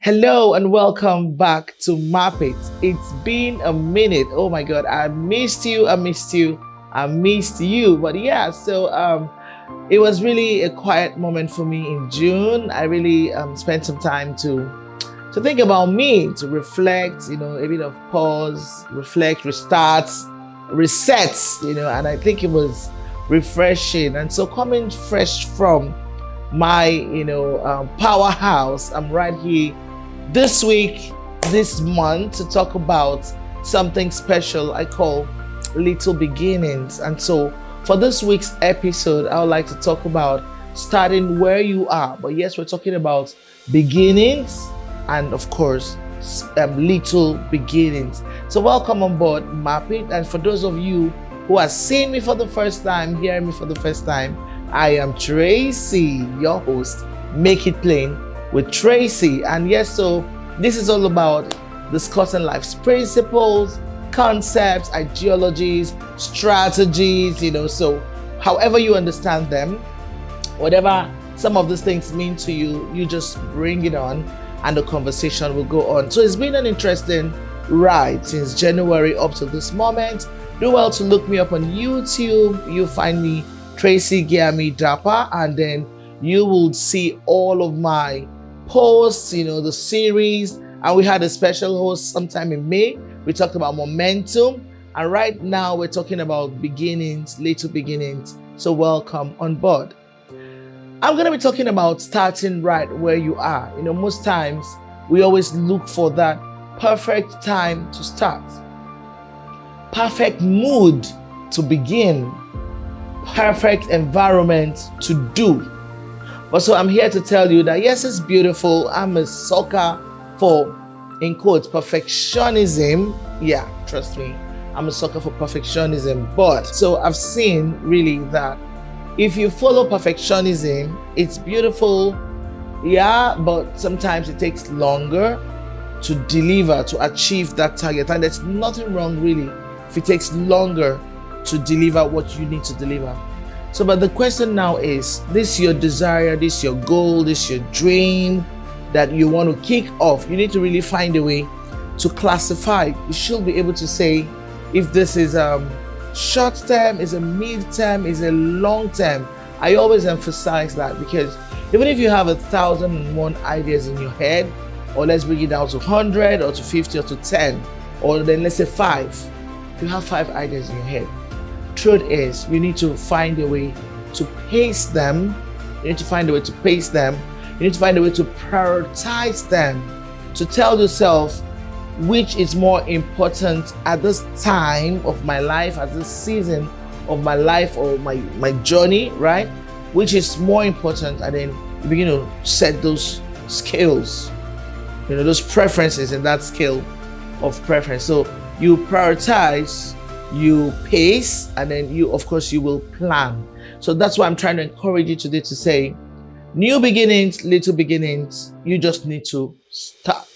Hello and welcome back to MAPIT. It's been a minute. Oh my God, I missed you. I missed you. I missed you. But yeah, it was really a quiet moment for me in June. I really spent some time to think about me, to reflect. A bit of pause, reflect, restarts, resets. And I think it was refreshing. And so coming fresh from my powerhouse, I'm right here this week, this month, to talk about something special I call little beginnings. And so for this week's episode, I would like to talk about starting where you are. But yes, we're talking about beginnings and of course little beginnings. So welcome on board MAPIT. And for those of you who are seeing me for the first time, hearing me for the first time, I am Tracy, your host. Make it plain with Tracy. And yes, so this is all about discussing life's principles, concepts, ideologies, strategies, so however you understand them, whatever some of these things mean to you, you just bring it on and the conversation will go on. So it's been an interesting ride since January up to this moment. Do well to look me up on YouTube. You'll find me Tracy Giami Dapa, and then you will see all of my posts, the series. And we had a special host sometime in May. We talked about momentum, and right now we're talking about beginnings, little beginnings. So welcome on board. I'm going to be talking about starting right where you are. Most times we always look for that perfect time to start, perfect mood to begin, perfect environment to do. But so I'm here to tell you that yes, it's beautiful. I'm a sucker for, in quotes, perfectionism. Yeah, trust me, I'm a sucker for perfectionism. But so I've seen really that if you follow perfectionism, it's beautiful. Yeah, but sometimes it takes longer to deliver, to achieve that target. And there's nothing wrong really if it takes longer to deliver what you need to deliver. So, but the question now is, this your desire, this your goal, this your dream that you want to kick off. You need to really find a way to classify. You should be able to say if this is short term, is a mid term, is a long term. I always emphasize that because even if you have 1,001 ideas in your head, or let's bring it down to 100 or to 50 or to 10, or then let's say 5. If you have 5 ideas in your head, truth is you need to find a way to pace them. You need to find a way to pace them. You need to find a way to prioritize them, to tell yourself which is more important at this time of my life, at this season of my life or my journey, right? Which is more important, and then you begin to set those scales, those preferences in that scale of preference. So you prioritize, you pace, and then you will plan. So that's why I'm trying to encourage you today to say, new beginnings, little beginnings, you just need to start.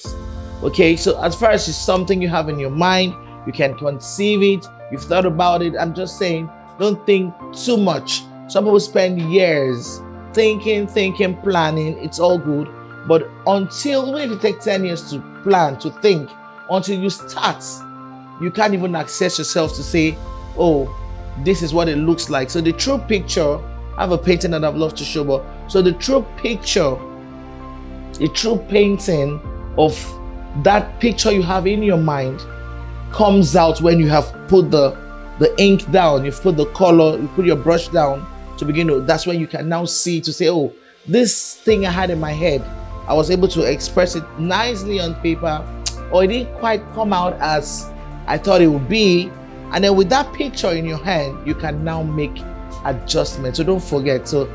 Okay, so as far as it's something you have in your mind, you can conceive it, you've thought about it. I'm just saying, don't think too much. Some people spend years thinking, planning. It's all good. But even if it takes 10 years to plan, to think, until you start, you can't even access yourself to say, oh, this is what it looks like. So the true picture, I have a painting that I've loved to show, but so the true picture, the true painting of that picture you have in your mind comes out when you have put the ink down, you've put the color, you put your brush down to begin to, that's when you can now see to say, oh, this thing I had in my head, I was able to express it nicely on paper, or it didn't quite come out as I thought it would be. And then with that picture in your hand, you can now make adjustments. So don't forget. So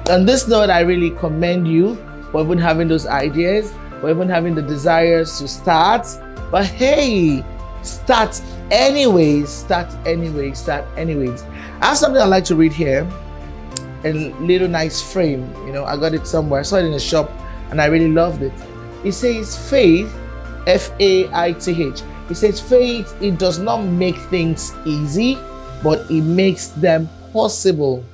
on this note, I really commend you for even having those ideas, for even having the desires to start. But hey, start anyways. I have something I'd like to read here. A little nice frame. I got it somewhere. I saw it in a shop and I really loved it. It says faith, F-A-I-T-H. It says faith, it does not make things easy, but it makes them possible.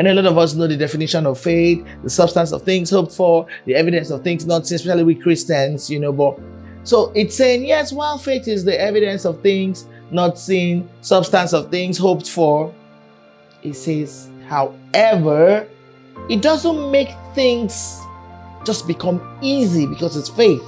I know a lot of us know the definition of faith, the substance of things hoped for, the evidence of things not seen, especially with Christians, but so it's saying, yes, while faith is the evidence of things not seen, substance of things hoped for, it says, however, it doesn't make things just become easy because it's faith,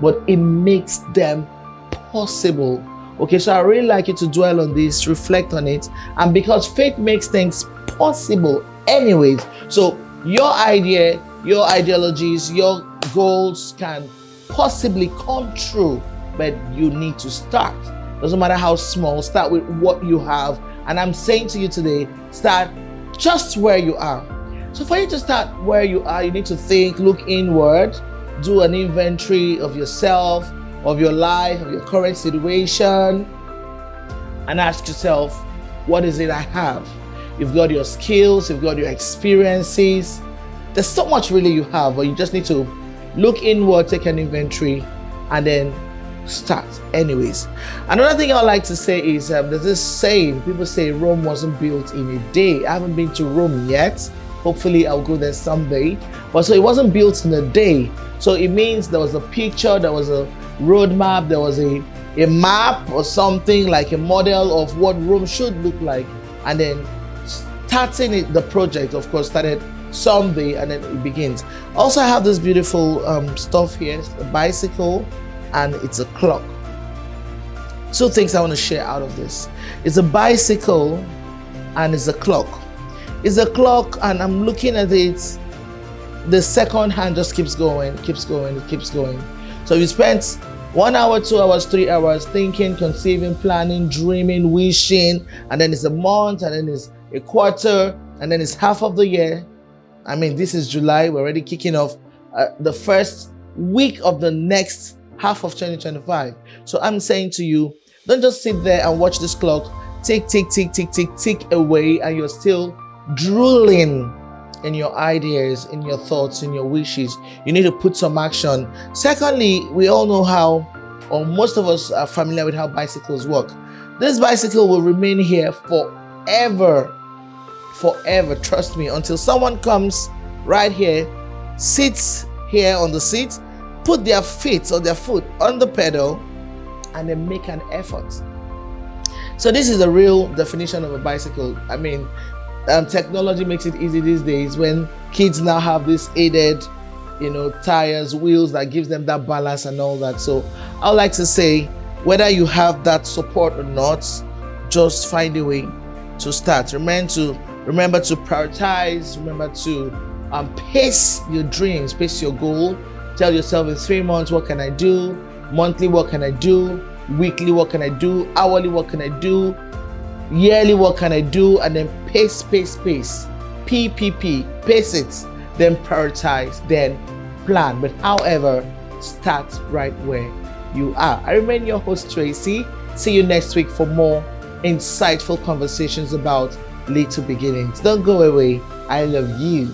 but it makes them possible. Okay, so I really like you to dwell on this, reflect on it, and because faith makes things possible anyways, so your idea, your ideologies, your goals can possibly come true, but you need to start. Doesn't matter how small, start with what you have. And I'm saying to you today, start just where you are. So for you to start where you are, you need to think, look inward, do an inventory of yourself, of your life, of your current situation, and ask yourself, what is it I have? You've got your skills, you've got your experiences. There's so much really you have, but you just need to look inward, take an inventory, and then start anyways. Another thing I would like to say is there's this saying, people say Rome wasn't built in a day. I haven't been to Rome yet. Hopefully I'll go there someday. But so it wasn't built in a day. So it means there was a picture, there was a roadmap, there was a map or something, like a model of what Rome should look like. And then starting the project, of course, started someday, and then it begins. Also, I have this beautiful stuff here, a bicycle, and it's a clock. Two things I want to share out of this. It's a bicycle and it's a clock. It's a clock, and I'm looking at it. The second hand just keeps going, keeps going, it keeps going. So you spent 1 hour, 2 hours, 3 hours thinking, conceiving, planning, dreaming, wishing, and then it's a month, and then it's a quarter, and then it's half of the year. I mean, this is July. We're already kicking off the first week of the next half of 2025. So I'm saying to you, don't just sit there and watch this clock tick, tick, tick, tick, tick, tick away, and you're still drooling in your ideas, in your thoughts, in your wishes. You need to put some action. Secondly, we all know how, or most of us are familiar with how bicycles work. This bicycle will remain here forever. Forever, trust me, until someone comes right here, sits here on the seat, put their feet or their foot on the pedal, and then make an effort. So this is the real definition of a bicycle. I mean, technology makes it easy these days when kids now have this aided, tires, wheels that gives them that balance and all that. So I would like to say, whether you have that support or not, just find a way to start. Remember to prioritize, remember to pace your dreams, pace your goal. Tell yourself, in 3 months, what can I do? Monthly, what can I do? Weekly, what can I do? Hourly, what can I do? Yearly, what can I do? And then pace. PPP, pace it. Then prioritize, then plan. But however, start right where you are. I remain your host, Tracy. See you next week for more insightful conversations about little beginnings. Don't go away. I love you.